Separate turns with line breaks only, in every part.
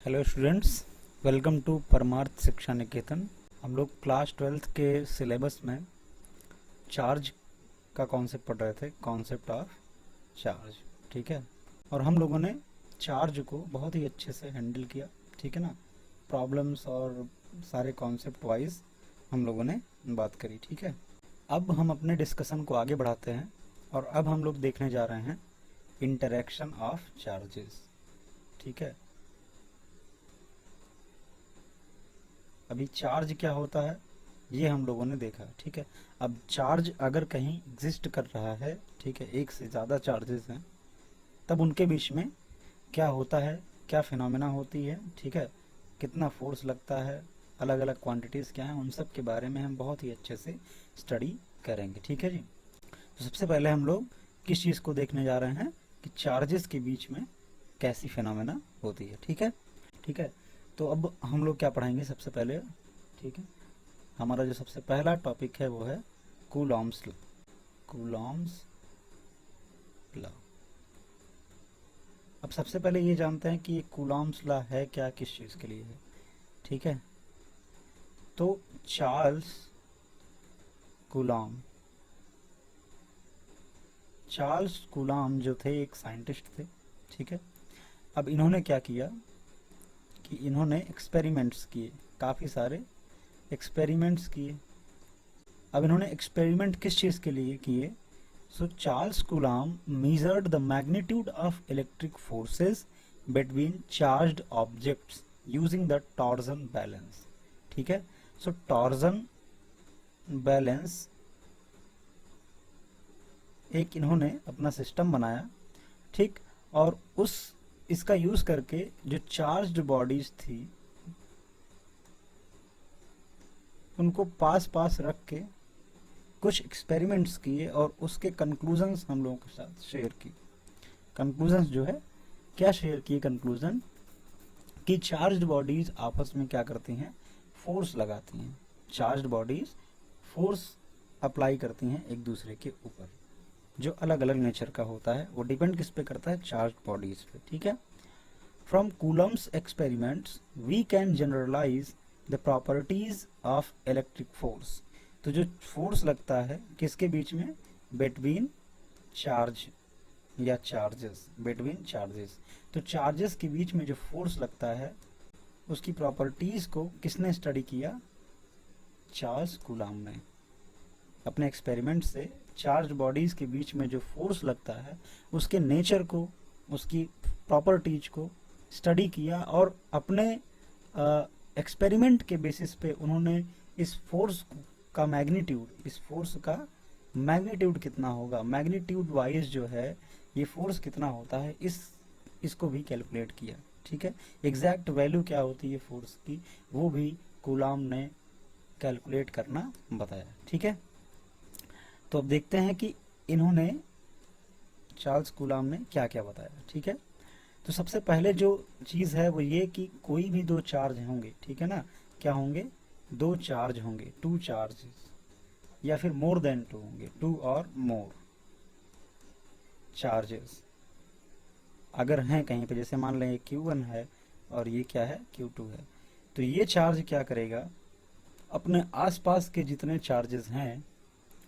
Hello students, welcome to परमार्थ शिक्षा निकेतन। हम लोग क्लास 12th के सिलेबस में चार्ज का कॉन्सेप्ट पढ़ रहे थे, कॉन्सेप्ट ऑफ चार्ज। ठीक है, और हम लोगों ने चार्ज को बहुत ही अच्छे से हैंडल किया। ठीक है ना, प्रॉब्लम्स और सारे कॉन्सेप्ट वाइज हम लोगों ने बात करी। ठीक है, अब हम अपने डिस्कशन को आगे बढ़ाते हैं और अब हम लोग देखने जा रहे हैं इंटरेक्शन ऑफ चार्जेस। ठीक है, अभी चार्ज क्या होता है ये हम लोगों ने देखा। ठीक है, अब चार्ज अगर कहीं एग्जिस्ट कर रहा है, ठीक है, एक से ज़्यादा चार्जेस हैं, तब उनके बीच में क्या होता है, क्या फिनोमेना होती है, ठीक है, कितना फोर्स लगता है, अलग अलग क्वांटिटीज़ क्या हैं, उन सब के बारे में हम बहुत ही अच्छे से स्टडी करेंगे। ठीक है जी, तो सबसे पहले हम लोग किस चीज़ को देखने जा रहे हैं कि चार्जेस के बीच में कैसी फिनोमेना होती है। ठीक है, ठीक है, तो अब हम लोग क्या पढ़ाएंगे सबसे पहले। ठीक है, हमारा जो सबसे पहला टॉपिक है वो है कूलॉम्स लॉ। Coulomb's law. अब सबसे पहले ये जानते हैं कि ये कूलॉम्स लॉ है क्या, किस चीज़ के लिए है। ठीक है, तो चार्ल्स कूलॉम, चार्ल्स कूलॉम जो थे एक साइंटिस्ट थे। ठीक है, अब इन्होंने क्या किया कि इन्होंने एक्सपेरिमेंट्स किए, काफ़ी सारे एक्सपेरिमेंट्स किए। अब इन्होंने एक्सपेरिमेंट किस चीज़ के लिए किए? सो Charles Coulomb measured the magnitude of electric forces between charged objects using the torsion balance। ठीक है, सो टॉर्जन बैलेंस एक इन्होंने अपना सिस्टम बनाया। ठीक, और इसका यूज करके जो चार्ज्ड बॉडीज थी उनको पास पास रख के कुछ एक्सपेरिमेंट्स किए और उसके कंक्लूजन्स हम लोगों के साथ शेयर की। कंक्लूजन्स जो है क्या शेयर किए? कंक्लूजन कि चार्ज्ड बॉडीज आपस में क्या करती हैं? फोर्स लगाती हैं। चार्ज्ड बॉडीज फोर्स अप्लाई करती हैं एक दूसरे के ऊपर, जो अलग अलग नेचर का होता है। वो डिपेंड किस पे करता है? चार्ज्ड बॉडीज पे। ठीक है, from Coulomb's experiments we can generalise the properties of electric force. तो जो फोर्स लगता है किसके बीच में? बिटवीन चार्ज या चार्जेस, बिटवीन चार्जेस। तो चार्जेस के बीच में जो फोर्स लगता है उसकी प्रॉपर्टीज को किसने स्टडी किया? चार्ल्स कूलॉम ने अपने एक्सपेरिमेंट से चार्ज बॉडीज के बीच में जो फोर्स लगता है उसके नेचर को, उसकी प्रॉपर्टीज को स्टडी किया और अपने एक्सपेरिमेंट के बेसिस पे उन्होंने इस फोर्स का मैग्नीट्यूड, इस फोर्स का मैग्नीट्यूड कितना होगा, मैग्नीट्यूड वाइज जो है ये फोर्स कितना होता है, इसको भी कैलकुलेट किया। ठीक है, एग्जैक्ट वैल्यू क्या होती है फोर्स की वो भी कूलॉम ने कैलकुलेट करना बताया। ठीक है, तो अब देखते हैं कि इन्होंने, चार्ल्स कूलॉम ने क्या क्या बताया। ठीक है, तो सबसे पहले जो चीज है वो ये कि कोई भी दो चार्ज होंगे, ठीक है ना, क्या होंगे? दो चार्ज होंगे, टू चार्जेस, या फिर मोर देन टू होंगे, टू और मोर चार्जेस अगर हैं कहीं पे, जैसे मान लें Q1 है और ये क्या है? Q2 है, तो ये चार्ज क्या करेगा? अपने आसपास के जितने चार्जेस हैं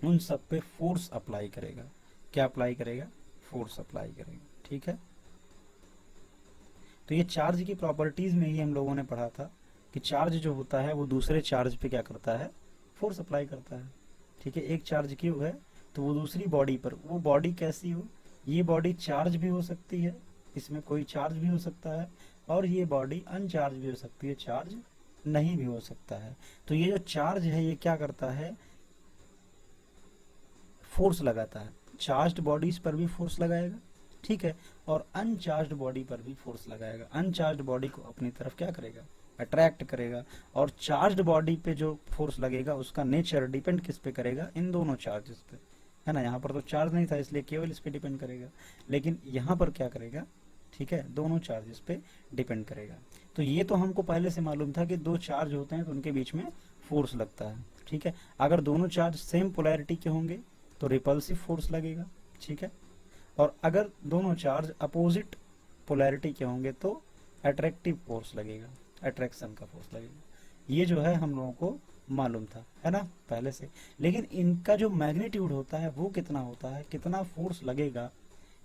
उन सब पे फोर्स अप्लाई करेगा। क्या अप्लाई करेगा? फोर्स अप्लाई करेगा। ठीक है, तो ये चार्ज की प्रॉपर्टीज में ही हम लोगों ने पढ़ा था कि चार्ज जो होता है वो दूसरे चार्ज पे क्या करता है? फोर्स अप्लाई करता है। ठीक है, एक चार्ज Q है तो वो दूसरी बॉडी पर, वो बॉडी कैसी हो? ये बॉडी चार्ज भी हो सकती है, इसमें कोई चार्ज भी हो सकता है, और ये बॉडी अनचार्ज भी हो सकती है, चार्ज नहीं भी हो सकता है। तो ये जो चार्ज है ये क्या करता है? फोर्स लगाता है। चार्ज्ड बॉडीज पर भी फोर्स लगाएगा, ठीक है, और अनचार्ज्ड बॉडी पर भी फोर्स लगाएगा। अनचार्ज्ड बॉडी को अपनी तरफ क्या करेगा? अट्रैक्ट करेगा। और चार्ज्ड बॉडी पे जो फोर्स लगेगा उसका नेचर डिपेंड किस पे करेगा? इन दोनों चार्जेस पे, है ना। यहाँ पर तो चार्ज नहीं था इसलिए केवल इस पे डिपेंड करेगा, लेकिन यहाँ पर क्या करेगा? ठीक है, दोनों चार्जेस पे डिपेंड करेगा। तो ये तो हमको पहले से मालूम था कि दो चार्ज होते हैं तो उनके बीच में फोर्स लगता है। ठीक है, अगर दोनों चार्ज सेम पोलैरिटी के होंगे तो रिपल्सिव फोर्स लगेगा। ठीक है, और अगर दोनों चार्ज अपोजिट पोलैरिटी के होंगे तो अट्रैक्टिव फोर्स लगेगा, अट्रैक्शन का फोर्स लगेगा। ये जो है हम लोगों को मालूम था, है ना, पहले से। लेकिन इनका जो मैग्नीट्यूड होता है वो कितना होता है, कितना फोर्स लगेगा,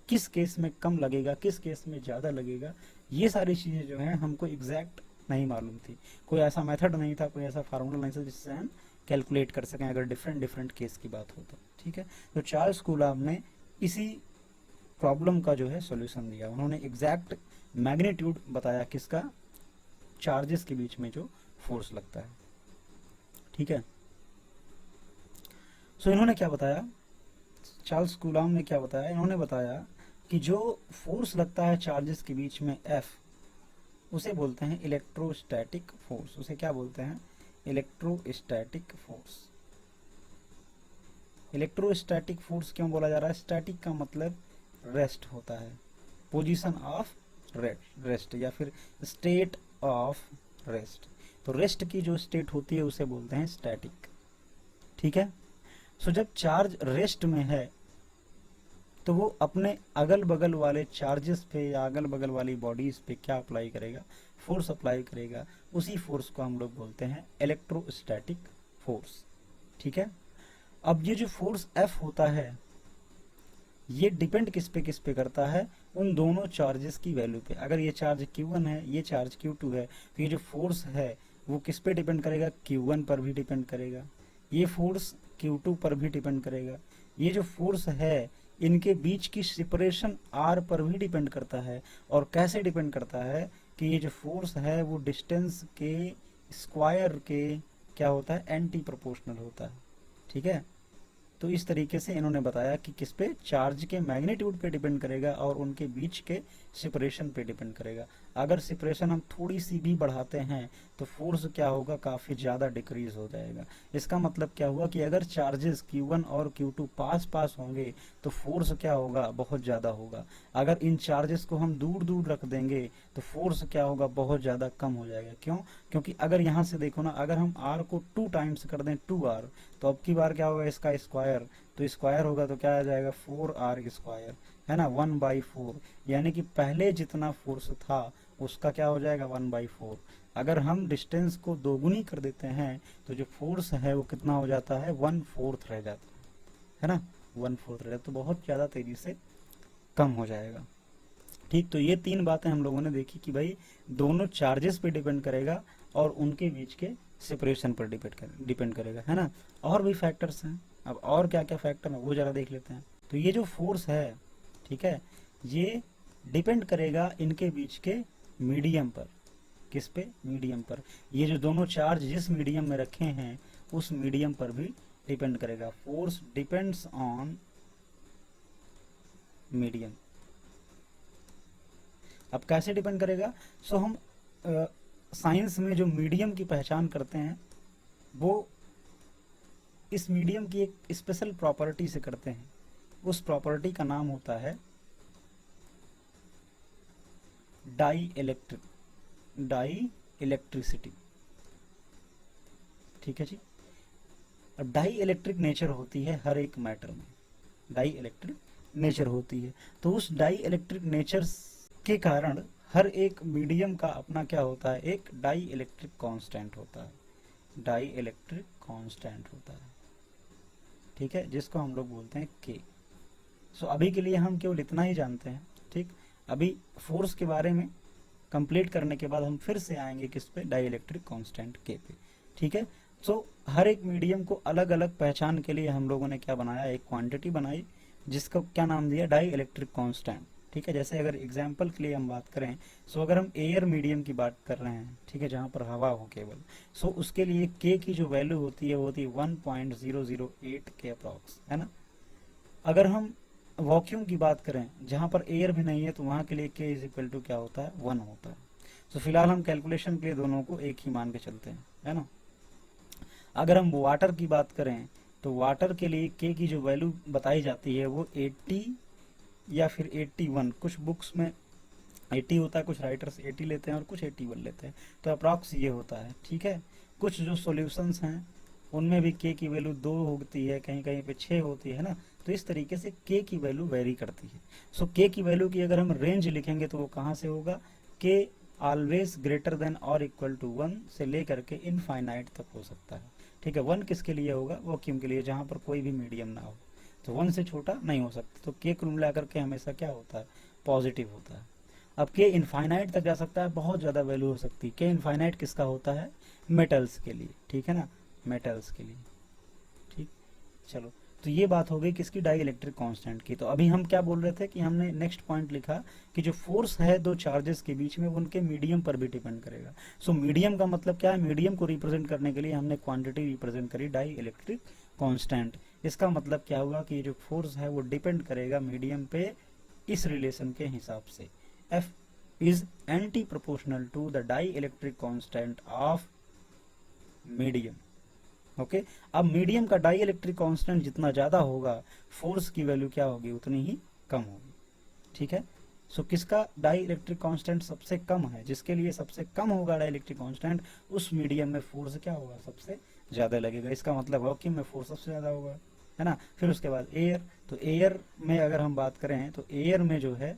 किस केस में कम लगेगा, किस केस में ज़्यादा लगेगा, ये सारी चीज़ें जो हैं हमको एग्जैक्ट नहीं मालूम थी। कोई ऐसा मेथड नहीं था, कोई ऐसा फार्मूला नहीं था जिससे हम कैलकुलेट कर सकें अगर डिफरेंट डिफरेंट केस की बात हो तो। ठीक है, तो चार्ल्स कूलॉम ने इसी प्रॉब्लम का जो है सॉल्यूशन दिया। उन्होंने एग्जैक्ट मैग्नीट्यूड बताया किसका, चार्जेस के बीच में जो फोर्स लगता है। ठीक है, सो इन्होंने क्या बताया, चार्ल्स कूलॉम ने क्या बताया, इन्होंने बताया कि जो फोर्स लगता है चार्जेस के बीच में एफ, उसे बोलते हैं इलेक्ट्रोस्टैटिक फोर्स। उसे क्या बोलते हैं, इलेक्ट्रोस्टैटिक फोर्स। इलेक्ट्रोस्टैटिक फोर्स क्यों बोला जा रहा है, स्टैटिक का मतलब रेस्ट होता है, पोजीशन ऑफ रेस्ट या फिर स्टेट ऑफ रेस्ट। तो रेस्ट की जो स्टेट होती है उसे बोलते हैं स्टैटिक। ठीक है, सो जब चार्ज रेस्ट में है तो वो अपने अगल बगल वाले चार्जेस पे या अगल बगल वाली बॉडीज पे क्या अप्लाई करेगा, फोर्स अप्लाई करेगा। उसी फोर्स को हम लोग बोलते हैं इलेक्ट्रोस्टैटिक फोर्स। ठीक है, अब ये जो फोर्स एफ होता है ये डिपेंड किस पे करता है, उन दोनों चार्जेस की वैल्यू पे। अगर ये चार्ज Q1 है, ये चार्ज Q2 है, तो ये जो फोर्स है वो किस पे डिपेंड करेगा, Q1 पर भी डिपेंड करेगा, ये फोर्स Q2 पर भी डिपेंड करेगा। ये जो फोर्स है इनके बीच की सेपरेशन R पर भी डिपेंड करता है। और कैसे डिपेंड करता है कि ये जो फोर्स है वो डिस्टेंस के स्क्वायर के क्या होता है, एंटी प्रोपोर्शनल होता है। ठीक है, तो इस तरीके से इन्होंने बताया कि किस पे, चार्ज के मैग्नीट्यूड पे डिपेंड करेगा और उनके बीच के सेपरेशन पे डिपेंड करेगा। अगर सेपरेशन हम थोड़ी सी भी बढ़ाते हैं तो फोर्स क्या होगा, काफी ज्यादा डिक्रीज हो जाएगा। इसका मतलब क्या हुआ कि अगर चार्जेस Q1 और Q2 पास पास होंगे तो फोर्स क्या होगा, बहुत ज्यादा होगा। अगर इन चार्जेस को हम दूर दूर रख देंगे तो फोर्स क्या होगा, बहुत ज्यादा कम हो जाएगा। क्यों, क्योंकि अगर यहाँ से देखो ना, अगर हम R को 2 टाइम्स कर दें 2R, तो अब की बार क्या होगा, इसका स्क्वायर, तो स्क्वायर होगा तो क्या आ जाएगा 4R स्क्वायर, है ना, 1/4। यानी कि पहले जितना फोर्स था उसका क्या हो जाएगा 1/4। अगर हम डिस्टेंस को दोगुनी कर देते हैं तो जो फोर्स है वो कितना हो जाता है, 1/4 रह जाता है ना, 1/4 रह जाता, तो बहुत ज़्यादा तेजी से कम हो जाएगा। ठीक, तो ये 3 बातें हम लोगों ने देखी कि भाई दोनों चार्जेस पे डिपेंड करेगा और उनके बीच के सेपरेशन पर डिपेंड करेगा, है ना। और भी फैक्टर्स हैं, अब और क्या क्या फैक्टर है वो जरा देख लेते हैं। तो ये जो फोर्स है, ठीक है, ये डिपेंड करेगा इनके बीच के मीडियम पर। किस पे, मीडियम पर। ये जो दोनों चार्ज जिस मीडियम में रखे हैं उस मीडियम पर भी डिपेंड करेगा। Force depends on medium. अब कैसे डिपेंड करेगा, सो हम साइंस में जो मीडियम की पहचान करते हैं वो इस मीडियम की एक स्पेशल प्रॉपर्टी से करते हैं। उस प्रॉपर्टी का नाम होता है डाई इलेक्ट्रिसिटी। ठीक है जी, अब डाई इलेक्ट्रिक नेचर होती है हर एक मैटर में, डाई इलेक्ट्रिक नेचर होती है। तो उस डाई इलेक्ट्रिक नेचर के कारण हर एक मीडियम का अपना क्या होता है, एक डाई इलेक्ट्रिक कांस्टेंट होता है, डाई इलेक्ट्रिक कांस्टेंट होता है। ठीक है, जिसको हम लोग बोलते हैं K। सो अभी के लिए हम केवल इतना ही जानते हैं। ठीक, अभी फोर्स के बारे में कंप्लीट करने के बाद हम फिर से आएंगे किस पे, डाई इलेक्ट्रिक कांस्टेंट K पे। ठीक है, सो हर एक मीडियम को अलग अलग पहचान के लिए हम लोगों ने क्या बनाया, एक क्वांटिटी बनाई जिसका क्या नाम दिया, डाई इलेक्ट्रिक कांस्टेंट। ठीक है, जैसे अगर एग्जाम्पल के लिए हम बात करें, सो अगर हम एयर मीडियम की बात कर रहे हैं, ठीक है, जहाँ पर हवा हो केवल, सो उसके लिए K की जो वैल्यू होती है वो होती है 1.008 के अप्रॉक्स, है ना। अगर हम वॉक्यूम की बात करें जहाँ पर एयर भी नहीं है तो वहाँ के लिए K इज इक्वल टू क्या होता है, 1 होता है। सो फिलहाल हम कैलकुलेशन के लिए दोनों को एक ही मान के चलते हैं, है ना। अगर हम वाटर की बात करें तो वाटर के लिए K की जो वैल्यू बताई जाती है वो 80 या फिर 81, कुछ बुक्स में 80 होता है, कुछ राइटर्स 80 लेते हैं और कुछ 81 लेते हैं, तो अप्रॉक्स ये होता है। ठीक है, कुछ जो सॉल्यूशंस हैं उनमें भी K की वैल्यू 2 होती है, कहीं कहीं पे 6 होती है ना। तो इस तरीके से K की वैल्यू वेरी करती है। सो K की वैल्यू की अगर हम रेंज लिखेंगे तो वो कहाँ से होगा, K ऑलवेज ग्रेटर देन और इक्वल टू 1 से लेकर के इनफाइनाइट तक हो सकता है। ठीक है, 1 किसके लिए होगा? वैक्यूम के लिए, जहां पर कोई भी मीडियम ना हो। तो 1 से छोटा नहीं हो सकता। तो के कुल मिलाकर के हमेशा क्या होता है? पॉजिटिव होता है। अब के इनफाइनाइट तक जा सकता है, बहुत ज्यादा वैल्यू हो सकती है। के इनफाइनाइट किसका होता है? मेटल्स के लिए। ठीक है ना, मेटल्स के लिए। ठीक, चलो, तो ये बात हो गई किसकी? डाई इलेक्ट्रिक कांस्टेंट की। तो अभी हम क्या बोल रहे थे कि हमने नेक्स्ट पॉइंट लिखा कि जो फोर्स है दो चार्जेस के बीच में, उनके मीडियम पर भी डिपेंड करेगा। सो मीडियम का मतलब क्या है? मीडियम को रिप्रेजेंट करने के लिए हमने क्वांटिटी रिप्रेजेंट करी डाई इलेक्ट्रिक कांस्टेंट। इसका मतलब क्या हुआ कि जो फोर्स है वो डिपेंड करेगा मीडियम पे इस रिलेशन के हिसाब से। F is anti proportional to the dielectric constant of medium। Okay, अब मीडियम का डाई इलेक्ट्रिक कांस्टेंट जितना ज्यादा होगा, फोर्स की वैल्यू क्या होगी? उतनी ही कम होगी। ठीक है, सो किसका डाई इलेक्ट्रिक कांस्टेंट सबसे कम है? जिसके लिए सबसे कम होगा डाई इलेक्ट्रिक कांस्टेंट, उस मीडियम में फोर्स क्या होगा? सबसे ज्यादा लगेगा। इसका मतलब वैक्यूम में फोर्स सबसे ज्यादा होगा, है ना। फिर उसके बाद एयर, तो एयर में अगर हम बात करें तो एयर में जो है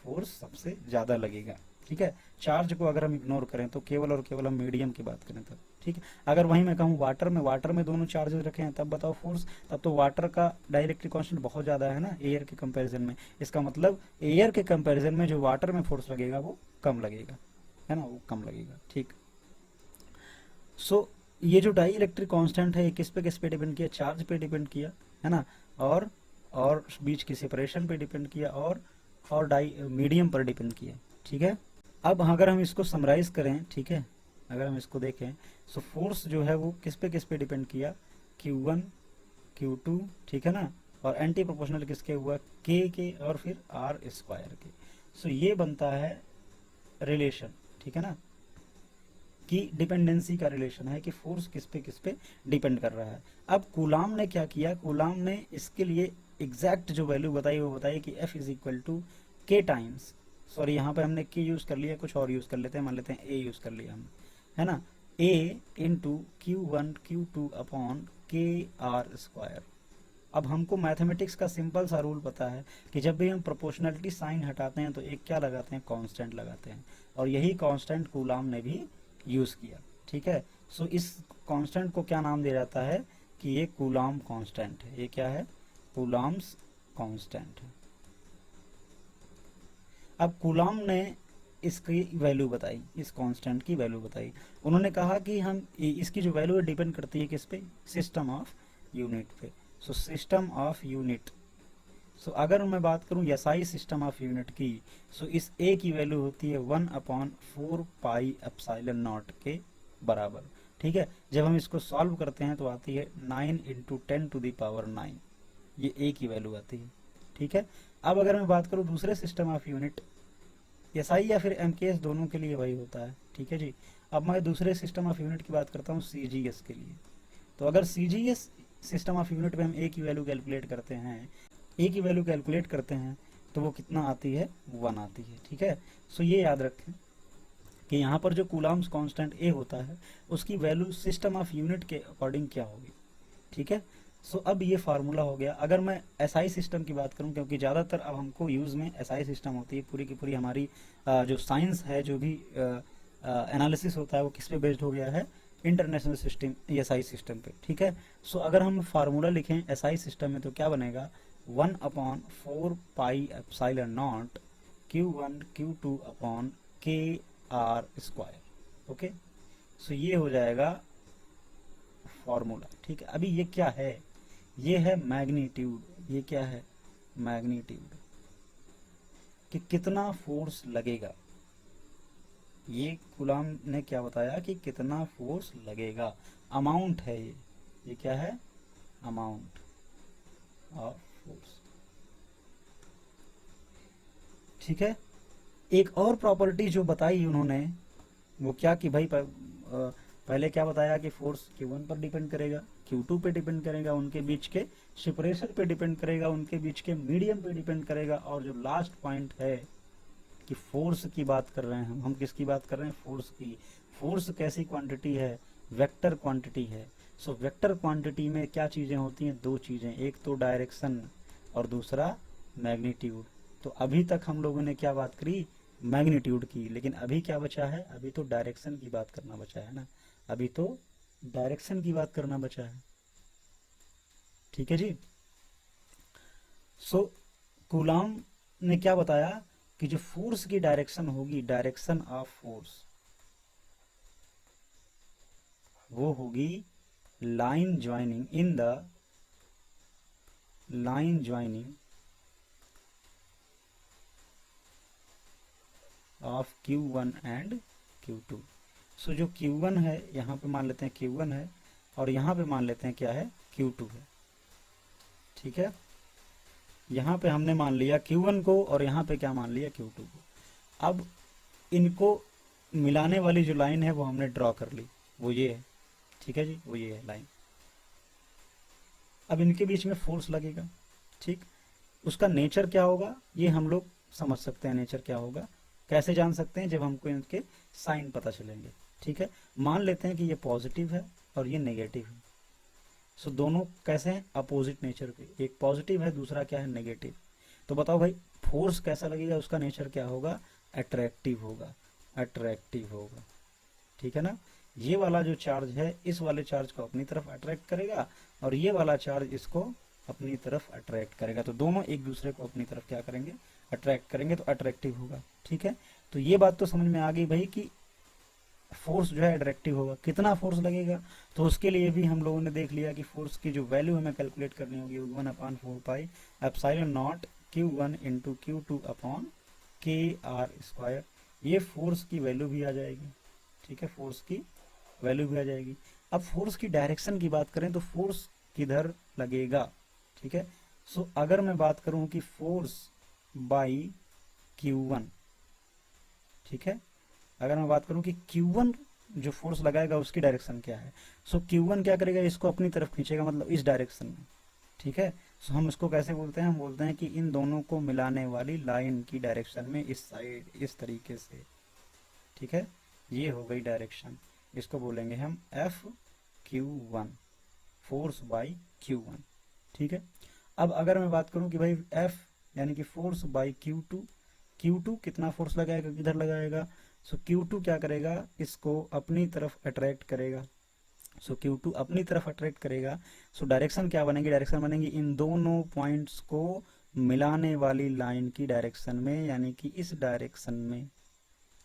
फोर्स सबसे ज्यादा लगेगा। ठीक है, चार्ज को अगर हम इग्नोर करें तो केवल और केवल हम मीडियम की बात करें तब। ठीक है, अगर वहीं मैं कहूँ वाटर में दोनों चार्जेस रखे हैं, तब बताओ फोर्स, तब तो वाटर का डाइलेक्ट्रिक कांस्टेंट बहुत ज्यादा है ना एयर के कंपैरिजन में। इसका मतलब एयर के कंपैरिजन में जो वाटर में फोर्स लगेगा वो कम लगेगा, है ना, वो कम लगेगा। ठीक, सो ये जो डाई इलेक्ट्रिक कांस्टेंट है ये किस पे डिपेंड किया? चार्ज पे डिपेंड किया, है ना, और बीच की सेपरेशन पे डिपेंड किया, और डाई मीडियम पर डिपेंड किया। ठीक है, अब अगर हम इसको समराइज करें, ठीक है, अगर हम इसको देखें, सो फोर्स जो है वो किस पे डिपेंड किया? Q1 Q2, ठीक है ना, और एंटी प्रोपोर्शनल किसके हुआ? के और फिर आर स्क्वायर के। सो ये बनता है रिलेशन। ठीक है ना, कि डिपेंडेंसी का रिलेशन है कि फोर्स किस पे डिपेंड कर रहा है। अब कूलाम ने क्या किया? कूलाम ने इसके लिए एग्जैक्ट जो वैल्यू बताई वो बताई कि F इज इक्वल टू के टाइम्स, सॉरी यहाँ पे हमने के यूज कर लिया, कुछ और यूज कर लेते हैं, मान लेते हैं ए यूज कर लिया हम, है ना, ए इंटू Q1 Q2 अपॉन के आर स्क्वायर। अब हमको मैथमेटिक्स का सिंपल सा रूल पता है कि जब भी हम प्रोपोर्शनलिटी साइन हटाते हैं तो एक क्या लगाते हैं? कांस्टेंट लगाते हैं, और यही कांस्टेंट कूलाम ने भी यूज किया। ठीक है, सो इस कांस्टेंट को क्या नाम दिया जाता है? कि ये कूलाम कांस्टेंट है। ये क्या है? कूलाम्स कांस्टेंट है। अब कूलाम ने इसकी वैल्यू बताई, इस कांस्टेंट की वैल्यू बताई। उन्होंने कहा कि हम इसकी जो वैल्यू है डिपेंड करती है किस पे? सिस्टम ऑफ यूनिट पे। सो सिस्टम ऑफ यूनिट, सो अगर मैं बात करूं एसआई सिस्टम ऑफ यूनिट की, सो इस ए की वैल्यू होती है 1/4 पाई एप्सिलॉन नॉट के बराबर। ठीक है, जब हम इसको सॉल्व करते हैं तो आती है 9 × 10⁹, ये ए की वैल्यू आती है। ठीक है, अब अगर मैं बात करूं दूसरे सिस्टम ऑफ यूनिट, एसआई या फिर एमकेएस, दोनों के लिए वही होता है। ठीक है जी, अब मैं दूसरे सिस्टम ऑफ यूनिट की बात करता हूँ सीजीएस के लिए। तो अगर सीजीएस सिस्टम ऑफ यूनिट में हम ए की वैल्यू कैलकुलेट करते हैं, तो वो कितना आती है? 1 आती है। ठीक है, सो ये याद रखें कि यहाँ पर जो कूलाम्स कांस्टेंट ए होता है उसकी वैल्यू सिस्टम ऑफ यूनिट के अकॉर्डिंग क्या होगी। ठीक है, सो अब ये फार्मूला हो गया। अगर मैं एसआई सिस्टम की बात करूं, क्योंकि ज़्यादातर अब हमको यूज़ में एसआई सिस्टम होती है, पूरी की पूरी हमारी जो साइंस है, जो भी एनालिसिस होता है वो किस पे बेस्ड हो गया है? इंटरनेशनल सिस्टम, एसआई सिस्टम पे। ठीक है, सो अगर हम फार्मूला लिखें एसआई सिस्टम में तो क्या बनेगा? 1/4 pi epsilon not Q1 Q2 upon के आर स्क्वायर। ओके, सो ये हो जाएगा फॉर्मूला। ठीक है, अभी ये क्या है? ये है मैग्नीट्यूड। ये क्या है? मैग्नीट्यूड, कि कितना फोर्स लगेगा। ये कूलाम ने क्या बताया कि कितना फोर्स लगेगा, अमाउंट है ये क्या है? Amount of force. ठीक है, एक और प्रॉपर्टी जो बताई उन्होंने वो क्या कि भाई पहले क्या बताया कि फोर्स Q1 पर डिपेंड करेगा, Q2 पे डिपेंड करेगा, उनके बीच के सेपरेशन पे डिपेंड करेगा, उनके बीच के मीडियम पे डिपेंड करेगा, और जो लास्ट पॉइंट है कि फोर्स की बात कर रहे हैं हम किसकी बात कर रहे हैं? फोर्स की। फोर्स कैसी क्वांटिटी है? वेक्टर क्वांटिटी है। सो वेक्टर क्वांटिटी में क्या चीजें होती हैं? दो चीजें, एक तो डायरेक्शन और दूसरा मैग्नीट्यूड। तो अभी तक हम लोगों ने क्या बात करी? मैग्नीट्यूड की। लेकिन अभी क्या बचा है, अभी तो डायरेक्शन की बात करना बचा है ना, अभी तो डायरेक्शन की बात करना बचा है। ठीक है जी। सो कूलाम ने क्या बताया कि जो फोर्स की डायरेक्शन होगी, डायरेक्शन ऑफ फोर्स, वो होगी line joining in the line joining of Q1 and Q2। सो जो Q1 है यहाँ पे मान लेते हैं Q1 है, और यहाँ पे मान लेते हैं क्या है, Q2 है। ठीक है, यहाँ पे हमने मान लिया Q1 को और यहाँ पे क्या मान लिया, Q2 को। अब इनको मिलाने वाली जो लाइन है वो हमने ड्रॉ कर ली, वो ये है। ठीक है जी, वो ये है लाइन। अब इनके बीच में फोर्स लगेगा। ठीक, उसका नेचर क्या होगा ये हम लोग समझ सकते हैं। नेचर क्या होगा कैसे जान सकते हैं, जब हमको इनके साइन पता चलेंगे। ठीक है, मान लेते हैं कि ये पॉजिटिव है और ये नेगेटिव है। सो दोनों कैसे हैं, अपोजिट नेचर के, एक पॉजिटिव है दूसरा क्या है, नेगेटिव। तो बताओ भाई फोर्स कैसा लगेगा, उसका नेचर क्या होगा, अट्रैक्टिव होगा, अट्रैक्टिव होगा। ठीक है ना, ये वाला जो चार्ज है इस वाले चार्ज को अपनी तरफ अट्रैक्ट करेगा और ये वाला चार्ज इसको अपनी तरफ अट्रैक्ट करेगा। तो दोनों एक दूसरे को अपनी तरफ क्या करेंगे, अट्रैक्ट करेंगे, तो अट्रैक्टिव होगा। ठीक है, तो ये बात तो समझ में आ गई भाई कि फोर्स जो है अट्रैक्टिव होगा। कितना फोर्स लगेगा, तो उसके लिए भी हम लोगों ने देख लिया कि फोर्स की जो वैल्यू हमें कैलकुलेट करनी होगी 1/4 epsilon not Q1 into Q2 upon KR²। ये फोर्स की वैल्यू भी आ जाएगी। ठीक है, फोर्स की वैल्यू भी आ जाएगी। अब फोर्स की डायरेक्शन की बात करें तो फोर्स किधर लगेगा। ठीक है, सो अगर मैं बात करूं कि फोर्स बाई Q1, ठीक है, अगर मैं बात करूं कि Q1 जो फोर्स लगाएगा उसकी डायरेक्शन क्या है, सो Q1 क्या करेगा, इसको अपनी तरफ खींचेगा, मतलब इस डायरेक्शन में। ठीक है, सो हम इसको कैसे बोलते हैं, हम बोलते हैं कि इन दोनों को मिलाने वाली लाइन की डायरेक्शन में इस साइड, इस तरीके से। ठीक है, ये हो गई डायरेक्शन, इसको बोलेंगे हम FQ1, फोर्स बाई Q1। ठीक है, अब अगर मैं बात करूं कि भाई F यानी कि फोर्स बाई Q2, Q2 कितना फोर्स लगाएगा, किधर लगाएगा, सो Q2 क्या करेगा, इसको अपनी तरफ अट्रैक्ट करेगा। सो Q2 अपनी तरफ अट्रैक्ट करेगा। सो डायरेक्शन क्या बनेगी, डायरेक्शन बनेगी इन दोनों पॉइंट्स को मिलाने वाली लाइन की डायरेक्शन में, यानी कि इस डायरेक्शन में।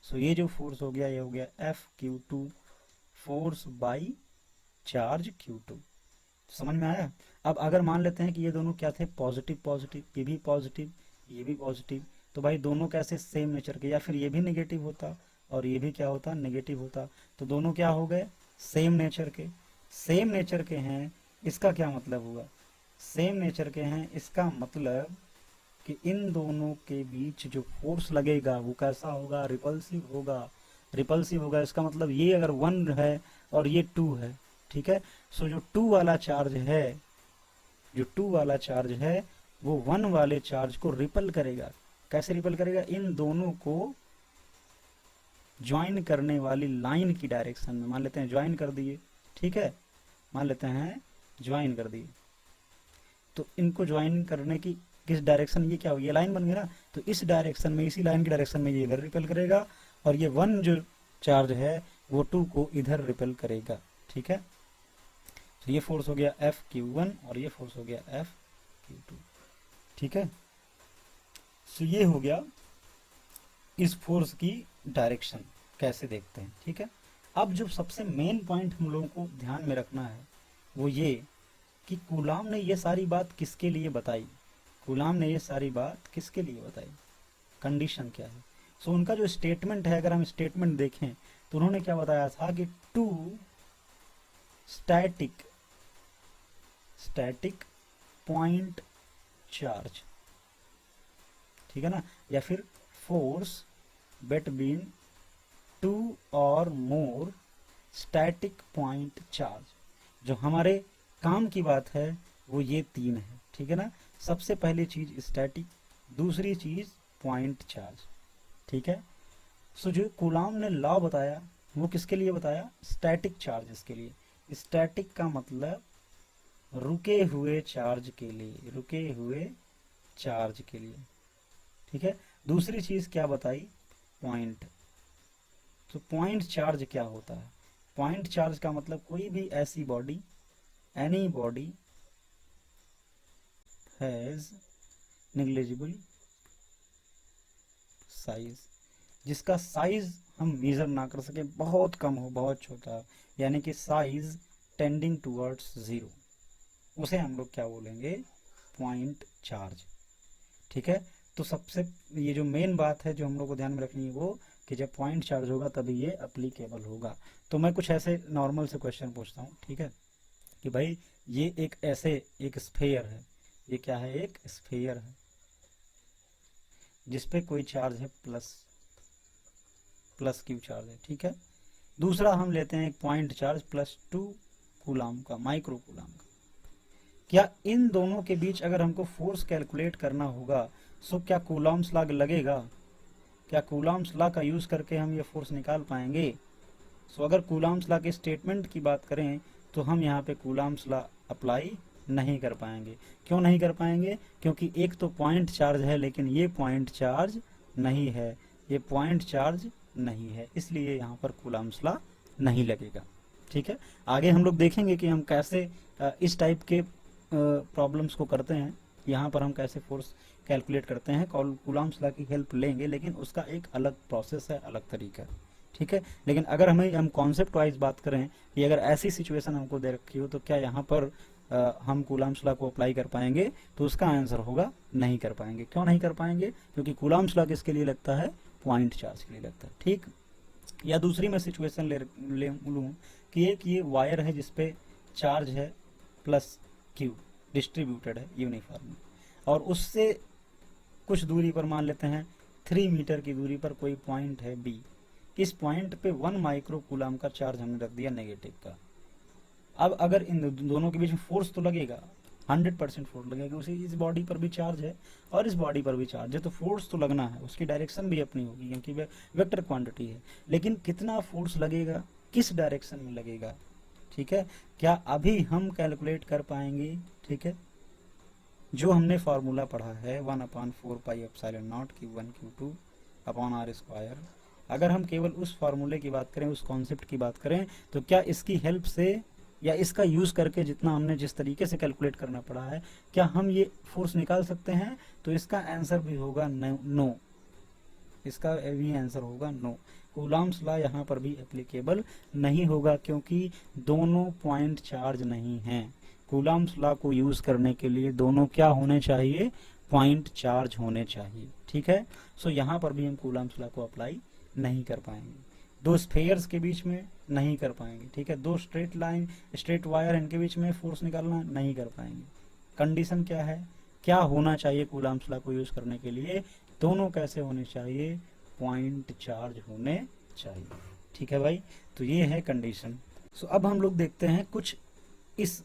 सो ये जो फोर्स हो गया, ये हो गया FQ2, force by charge Q2। समझ में आया। अब अगर मान लेते हैं कि ये दोनों क्या थे, पॉजिटिव पॉजिटिव, ये भी पॉजिटिव ये भी पॉजिटिव, तो भाई दोनों कैसे, सेम नेचर के, या फिर ये भी नेगेटिव होता और ये भी क्या होता, नेगेटिव होता, तो दोनों क्या हो गए, सेम नेचर के। सेम नेचर के हैं, इसका क्या मतलब हुआ, सेम नेचर के हैं, इसका मतलब कि इन दोनों के बीच जो फोर्स लगेगा वो कैसा होगा, रिपल्सिव होगा। रिपल्सिव होगा इसका मतलब ये अगर 1 है और ये 2 है, ठीक है, सो जो 2 वाला चार्ज है, जो 2 वाला चार्ज है वो 1 वाले चार्ज को रिपल करेगा। कैसे रिपल करेगा, इन दोनों को ज्वाइन करने वाली लाइन की डायरेक्शन में। मान लेते हैं ज्वाइन कर दिए, ठीक है, मान लेते हैं ज्वाइन कर दिए, तो इनको ज्वाइन करने की किस डायरेक्शन, ये क्या हो, ये लाइन बन गई ना, तो इस डायरेक्शन में, इसी लाइन की डायरेक्शन में ये इधर रिपेल करेगा और ये 1 जो चार्ज है वो 2 को इधर रिपेल करेगा। ठीक है, तो ये फोर्स हो गया FQ1 और ये फोर्स हो गया FQ2। ठीक है, तो ये हो गया इस फोर्स की डायरेक्शन कैसे देखते हैं। ठीक है, अब जो सबसे मेन पॉइंट हम लोगों को ध्यान में रखना है वो ये कि कूलाम ने ये सारी बात किसके लिए बताई, कूलाम ने ये सारी बात किसके लिए बताई, कंडीशन क्या है। सो उनका जो स्टेटमेंट है, अगर हम स्टेटमेंट देखें तो उन्होंने क्या बताया था कि टू स्टैटिक पॉइंट चार्ज, ठीक है ना, या फिर फोर्स बिटवीन 2 और मोर स्टैटिक पॉइंट चार्ज, जो हमारे काम की बात है वो ये 3 है। ठीक है ना, सबसे पहली चीज स्टैटिक, दूसरी चीज पॉइंट चार्ज। ठीक है, सो जो कूलाम ने लॉ बताया वो किसके लिए बताया, स्टैटिक चार्जेस के लिए। स्टैटिक का मतलब रुके हुए चार्ज के लिए, रुके हुए चार्ज के लिए। ठीक है, दूसरी चीज क्या बताई, पॉइंट। तो पॉइंट चार्ज क्या होता है? पॉइंट चार्ज का मतलब कोई भी ऐसी body, any body has negligible size, जिसका साइज हम मेजर ना कर सके, बहुत कम हो, बहुत छोटा, यानी कि साइज टेंडिंग टूवर्ड्स जीरो, उसे हम लोग क्या बोलेंगे? Point charge. ठीक है, तो सबसे ये जो मेन बात है जो हम लोग को ध्यान में रखनी है वो कि जब पॉइंट चार्ज होगा तभी ये अप्लीकेबल होगा। तो मैं कुछ ऐसे नॉर्मल से क्वेश्चन पूछता हूँ, ठीक है, कि भाई ये एक ऐसे एक स्फेयर है, ये क्या है? एक स्फेयर है जिसपे कोई चार्ज है प्लस क्यू चार्ज है, ठीक है। दूसरा हम लेते हैं एक पॉइंट चार्ज +2 कूलाम का, माइक्रो कूलाम का। क्या इन दोनों के बीच अगर हमको फोर्स कैलकुलेट करना होगा सो क्या कूलॉम्स लॉ लगेगा? क्या कूलॉम्स लॉ का यूज करके हम ये फोर्स निकाल पाएंगे? सो अगर कूलॉम्स लॉ के स्टेटमेंट की बात करें तो हम यहाँ पे कूलॉम्स लॉ अप्लाई नहीं कर पाएंगे। क्यों नहीं कर पाएंगे? क्योंकि एक तो पॉइंट चार्ज है लेकिन ये पॉइंट चार्ज नहीं है, ये पॉइंट चार्ज नहीं है, इसलिए यहाँ पर कूलॉम्स लॉ नहीं लगेगा। ठीक है, आगे हम लोग देखेंगे कि हम कैसे इस टाइप के प्रॉब्लम्स को करते हैं, यहाँ पर हम कैसे फोर्स कैलकुलेट करते हैं, कूलॉम्स लॉ की हेल्प लेंगे, लेकिन उसका एक अलग प्रोसेस है, अलग तरीका है। ठीक है, लेकिन अगर हम कॉन्सेप्ट वाइज बात करें कि अगर ऐसी सिचुएशन हमको दे रखी हो तो क्या यहाँ पर हम कूलॉम्स लॉ को अप्लाई कर पाएंगे? तो उसका आंसर होगा नहीं कर पाएंगे। क्यों नहीं कर पाएंगे? क्योंकि कूलॉम्स लॉ किसके लिए लगता है? पॉइंट चार्ज के लिए लगता है। ठीक, या दूसरी मैं सिचुएशन ले लूँ कि एक ये वायर है जिसपे चार्ज है +q, डिस्ट्रीब्यूटेड है यूनिफॉर्म, और उससे कुछ दूरी पर मान लेते हैं 3 मीटर की दूरी पर कोई पॉइंट है B। इस पॉइंट पे 1 माइक्रो कूलाम का चार्ज हमने रख दिया नेगेटिव का। अब अगर इन दोनों के बीच में फोर्स तो लगेगा, 100% फोर्स लगेगा, उसी इस बॉडी पर भी चार्ज है और इस बॉडी पर भी चार्ज है, तो फोर्स तो लगना है, उसकी डायरेक्शन भी अपनी होगी क्योंकि वेक्टर क्वांटिटी है। लेकिन कितना फोर्स लगेगा, किस डायरेक्शन में लगेगा? ठीक है, क्या अभी हम कैलकुलेट कर पाएंगे? ठीक है, जो हमने फार्मूला पढ़ा है 1/4πε0 Q1 Q2 अपॉन r², अगर हम केवल उस फार्मूले की बात करें, उस कॉन्सेप्ट की बात करें, तो क्या इसकी हेल्प से या इसका यूज करके जितना हमने जिस तरीके से कैलकुलेट करना पड़ा है, क्या हम ये फोर्स निकाल सकते हैं? तो इसका आंसर भी होगा नो, इसका भी आंसर होगा नो। कूलॉम्स लॉ यहाँ पर भी एप्लीकेबल नहीं होगा क्योंकि दोनों पॉइंट चार्ज नहीं हैं। कूलॉम्स लॉ को यूज करने के लिए दोनों क्या होने चाहिए? पॉइंट चार्ज होने चाहिए। ठीक है, सो यहाँ पर भी हम कूलॉम्स लॉ को अप्लाई नहीं कर पाएंगे। दो स्फेयर्स के बीच में नहीं कर पाएंगे। ठीक है, दो स्ट्रेट वायर इनके बीच में फोर्स निकालना नहीं कर पाएंगे। कंडीशन क्या है? क्या होना चाहिए कूलॉम्स लॉ को यूज करने के लिए? दोनों कैसे होने चाहिए? पॉइंट चार्ज होने चाहिए। ठीक है भाई, तो ये है कंडीशन। सो अब हम लोग देखते हैं कुछ इस